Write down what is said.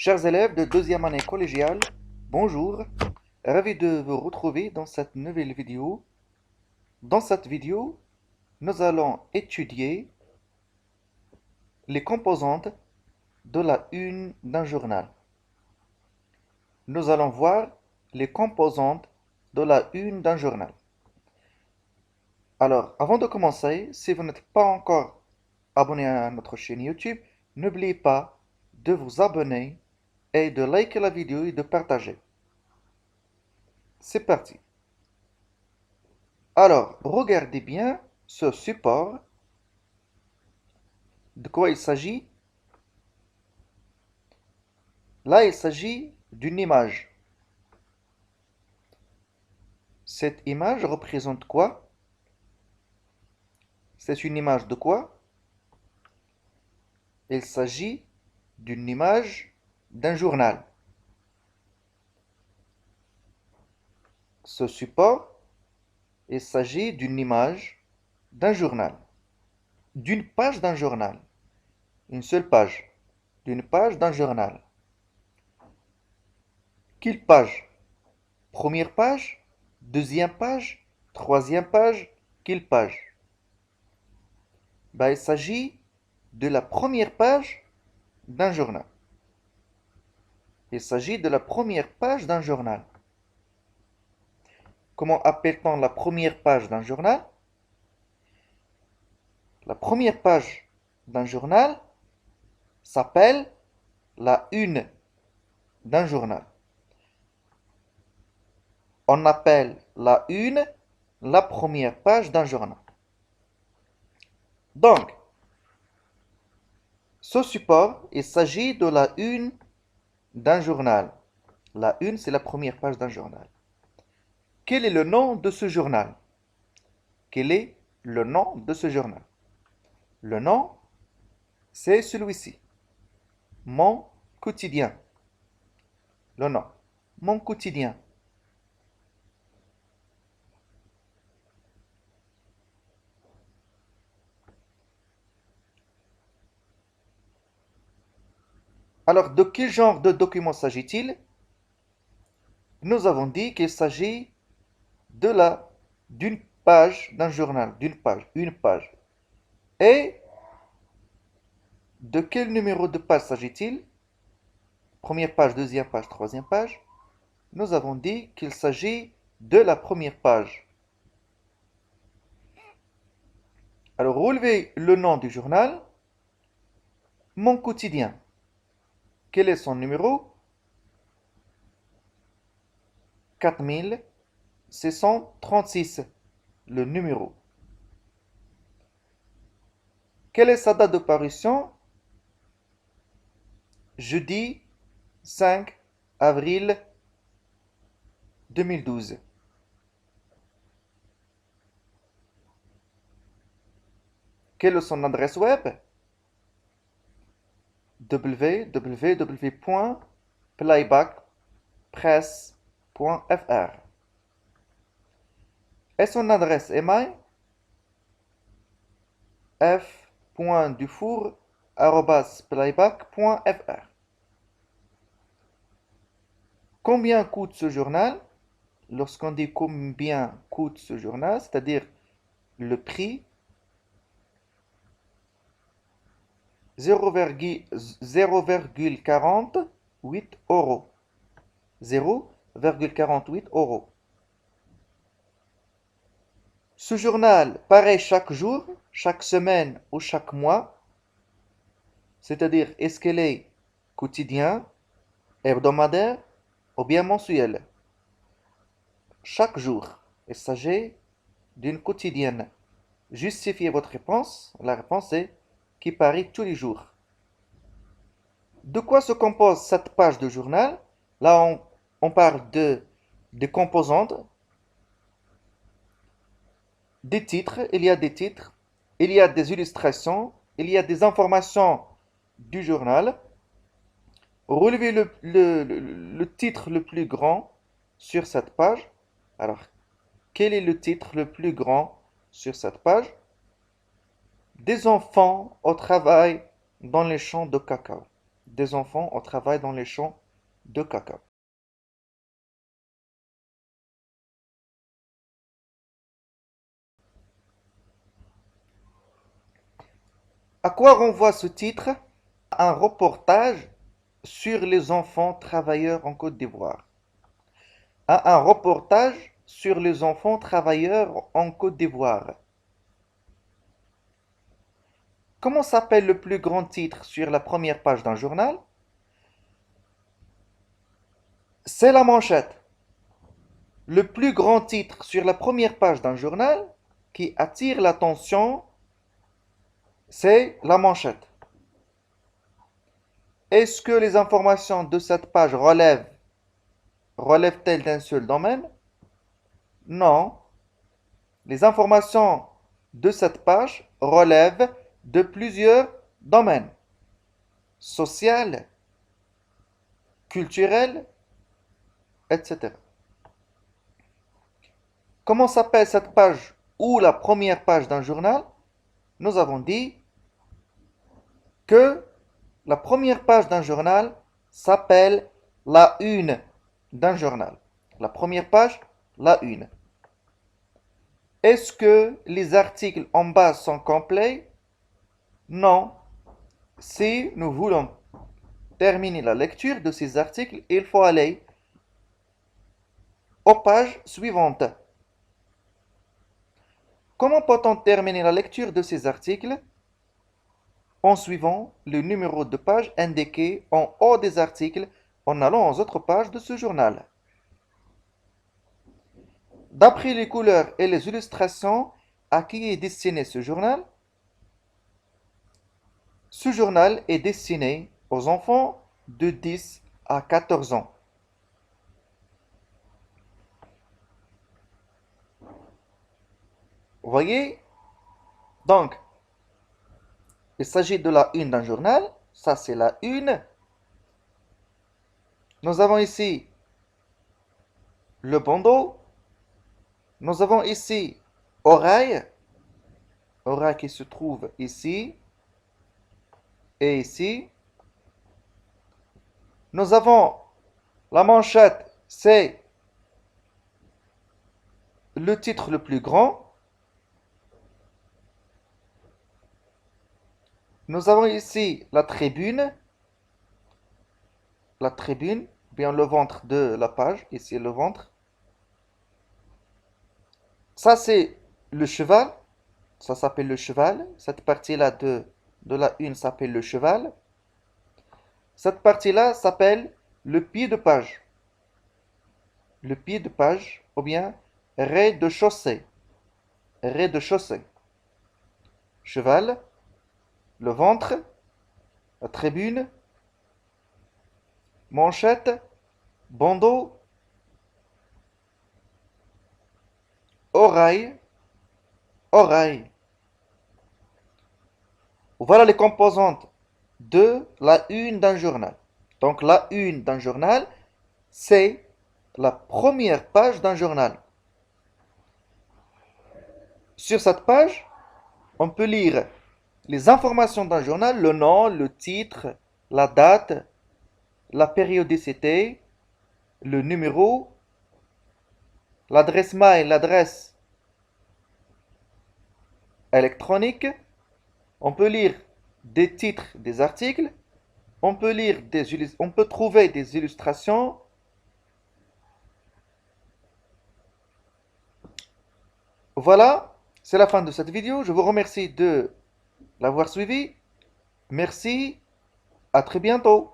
Chers élèves de deuxième année collégiale, bonjour, ravi de vous retrouver dans cette nouvelle vidéo. Dans cette vidéo, nous allons étudier les composantes de la une d'un journal. Nous allons voir les composantes de la une d'un journal. Alors, avant de commencer, si vous n'êtes pas encore abonné à notre chaîne YouTube, n'oubliez pas de vous abonner et de liker la vidéo et de partager. C'est parti. Alors, regardez bien ce support. De quoi il s'agit? Là, il s'agit d'une image. Cette image représente quoi? C'est une image de quoi? Il s'agit d'une image d'un journal. Ce support, il s'agit d'une image d'un journal. D'une page d'un journal. Une seule page. D'une page d'un journal. Quelle page? Première page? Deuxième page? Troisième page? Quelle page? Il s'agit de la première page d'un journal. Il s'agit de la première page d'un journal. Comment appelle-t-on la première page d'un journal? La première page d'un journal s'appelle la une d'un journal. On appelle la une la première page d'un journal. Donc, ce support, il s'agit de la une d'un journal. La une, c'est la première page d'un journal. Quel est le nom de ce journal? Quel est le nom de ce journal? Le nom, c'est celui-ci. Mon quotidien. Le nom. Mon quotidien. Alors, de quel genre de document s'agit-il? Nous avons dit qu'il s'agit d'une page d'un journal, une page. Et de quel numéro de page s'agit-il? Première page, deuxième page, troisième page. Nous avons dit qu'il s'agit de la première page. Alors, relevez le nom du journal. Mon quotidien. Quel est son numéro? 4636. Le numéro. Quelle est sa date de parution? Jeudi 5 avril 2012. Quelle est son adresse web? www.playbackpress.fr. Et son adresse email? f.dufour@playback.fr. Combien coûte ce journal? Lorsqu'on dit combien coûte ce journal, c'est-à-dire le prix, 0,48 euros. 0,48 euros. Ce journal paraît chaque jour, chaque semaine ou chaque mois, c'est-à-dire est-ce qu'elle est quotidien, hebdomadaire ou bien mensuel? Chaque jour. Il s'agit d'une quotidienne. Justifiez votre réponse. La réponse est qui paraît tous les jours. De quoi se compose cette page de journal? Là, on parle des composantes, des titres. Il y a des titres, il y a des illustrations, il y a des informations du journal. Relevez le titre le plus grand sur cette page. Alors, quel est le titre le plus grand sur cette page? Des enfants au travail dans les champs de cacao. des enfants au travail dans les champs de cacao. À quoi renvoie ce titre? Un reportage sur les enfants travailleurs en Côte d'Ivoire. À un reportage sur les enfants travailleurs en Côte d'Ivoire. Comment s'appelle le plus grand titre sur la première page d'un journal? C'est la manchette. Le plus grand titre sur la première page d'un journal qui attire l'attention, c'est la manchette. Est-ce que les informations de cette page relèvent-elles d'un seul domaine? Non. Les informations de cette page relèvent de plusieurs domaines. Social, culturel, etc. Comment s'appelle cette page ou la première page d'un journal? Nous avons dit que la première page d'un journal s'appelle la une d'un journal. La première page, la une. Est-ce que les articles en bas sont complets? Non. Si nous voulons terminer la lecture de ces articles, il faut aller aux pages suivantes. Comment peut-on terminer la lecture de ces articles? En suivant le numéro de page indiqué en haut des articles en allant aux autres pages de ce journal. D'après les couleurs et les illustrations, à qui est destiné ce journal? Ce journal est destiné aux enfants de 10 à 14 ans. Vous voyez? Donc, il s'agit de la une d'un journal. Ça, c'est la une. Nous avons ici le bandeau. Nous avons ici oreille. Oreille qui se trouve ici et ici. Nous avons la manchette, c'est le titre le plus grand. Nous avons ici la tribune, bien le ventre de la page, ici le ventre. Ça c'est le cheval, ça s'appelle le cheval. Cette partie-là de la une s'appelle le cheval. Cette partie-là s'appelle le pied de page. Le pied de page, ou bien rez-de-chaussée. Rez-de-chaussée. Cheval, le ventre, la tribune, manchette, bandeau, oreille, oreille. Voilà les composantes de la une d'un journal. Donc la une d'un journal, c'est la première page d'un journal. Sur cette page, on peut lire les informations d'un journal, le nom, le titre, la date, la périodicité, le numéro, l'adresse mail, l'adresse électronique. On peut lire des titres des articles. On peut trouver des illustrations. Voilà, c'est la fin de cette vidéo. Je vous remercie de l'avoir suivi. Merci, à très bientôt.